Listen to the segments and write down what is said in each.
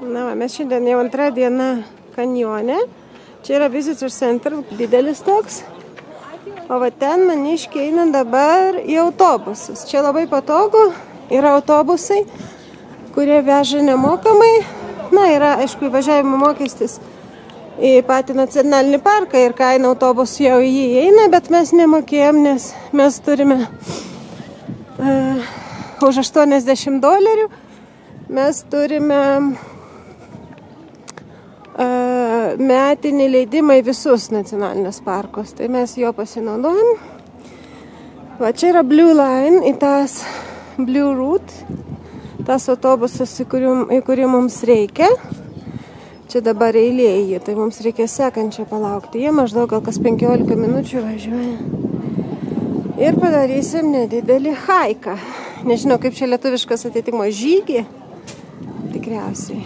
Na, mes šiandien jau antrą dieną kanjone. Čia yra Visitor Center, didelis toks. O va ten maniškiai eina dabar į autobusus. Čia labai patogu. Yra autobusai, kurie veža nemokamai. Na, yra, aišku, įvažiavimo mokestis į patį nacionalinį parką ir kaina autobusų jau į jį eina, bet mes nemokėjom, nes mes turime už $80 mes turime metinį leidimą į visus nacionalinius parkus. Tai mes jo pasinaudojam. Va čia yra Blue Line, į tas Blue Route, tas autobusas, į kurį mums reikia. Čia dabar eilė į jį, tai mums reikia sekančią palaukti. Jie maždaug gal kas 15 minučių važiuoja. Ir padarysim nedidelį haiką. Nežinau, kaip čia lietuviškas atitikmo žygį. Tikriausiai.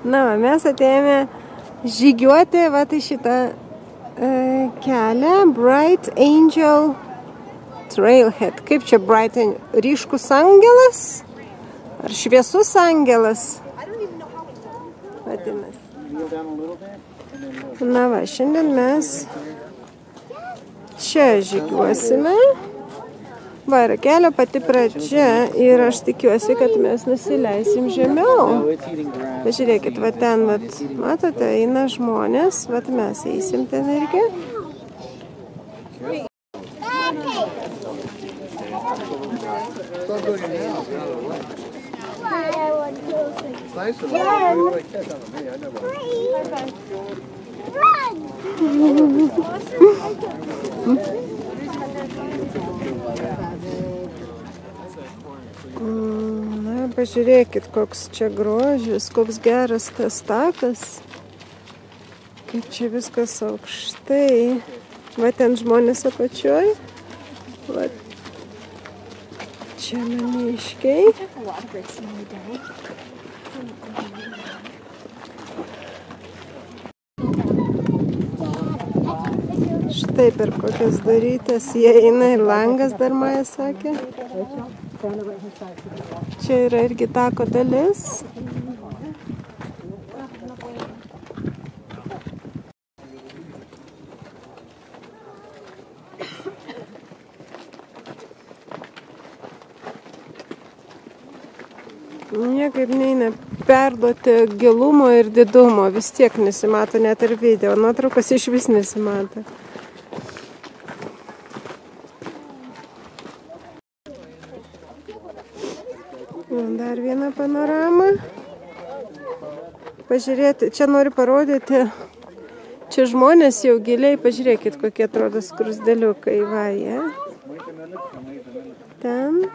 Na, mes atėjome žygiuoti va tai šitą kelią Bright Angel Trailhead. Kaip čia Bright Angel? Ryškus angelas? Ar šviesus angelas? Vadinasi. Na va, šiandien mes čia žygiuosime. Va, yra kelio pati pradžia ir aš tikiuosi, kad mes nusileisim žemiau. Pažiūrėkit, va ten, va, matote, eina žmonės, va mes eisim ten irgi. Na, pažiūrėkit, koks čia grožis, koks geras tas takas. Kaip čia viskas aukštai. Va ten žmonės apačioj. Va čia maniškiai. Štai per kokias darytas jie eina ir langas dar Maja sakė. Čia yra irgi tako dalis. Niekaip neina perduoti gilumo ir didumo, vis tiek nesimato net ir video, nuotraukos iš vis nesimato. Dar viena panorama. Pažiūrėti, čia noriu parodyti, čia žmonės jau giliai, pažiūrėkit, kokie atrodo skrusdeliukai, va jie. Ten.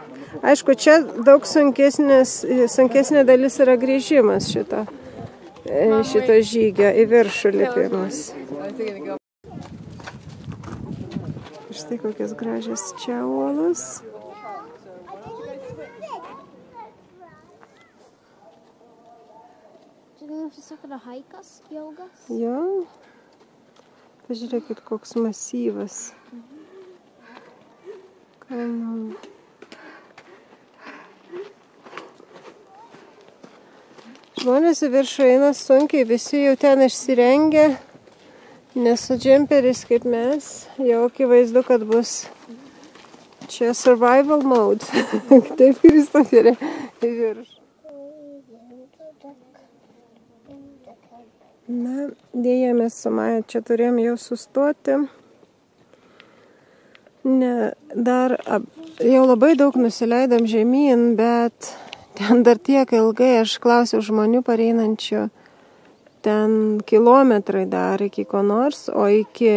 Aišku, čia daug sunkesnė dalis yra grįžimas šito žygio į viršų lipimas. Štai kokias gražias čia uolos. Haikas, jogas? Jo. Pažiūrėkit, koks masyvas. Kalnų. Žmonės į viršų eina sunkiai, visi jau ten išsirengę, nes su džemperiais kaip mes, jau akivaizdu, kad bus čia survival mode. Taip, Kristoferė, į viršų. Na, dėja mes su Maja čia turėjom jau sustoti. Jau labai daug nusileidom žemyn, bet ten dar tiek ilgai aš klausiau žmonių pareinančių. Ten kilometrai dar iki ko nors, o iki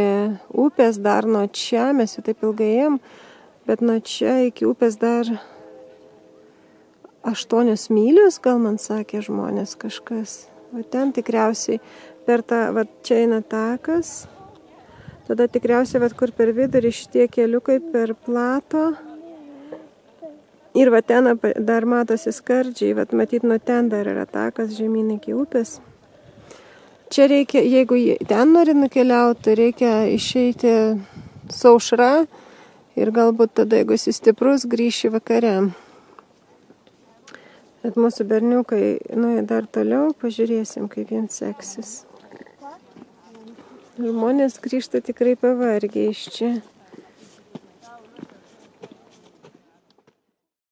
upės dar nuo čia, mes jau taip ilgai ėjom, bet nuo čia iki upės dar 8 mylios, gal man sakė žmonės kažkas. O ten tikriausiai per tą, va čia eina takas, tada tikriausiai, va kur per vidurį šitie keliukai per plato. Ir va ten dar matosi skardžiai, va matyt nuo ten dar yra takas žemyn iki upės. Čia reikia, jeigu ten nori nukeliauti, reikia išeiti su aušra ir galbūt tada, jeigu esi stiprus, grįši vakare. Bet mūsų berniukai nuėjo dar toliau, pažiūrėsim, kaip jiems seksis. Žmonės grįžta tikrai pavargę iš čia.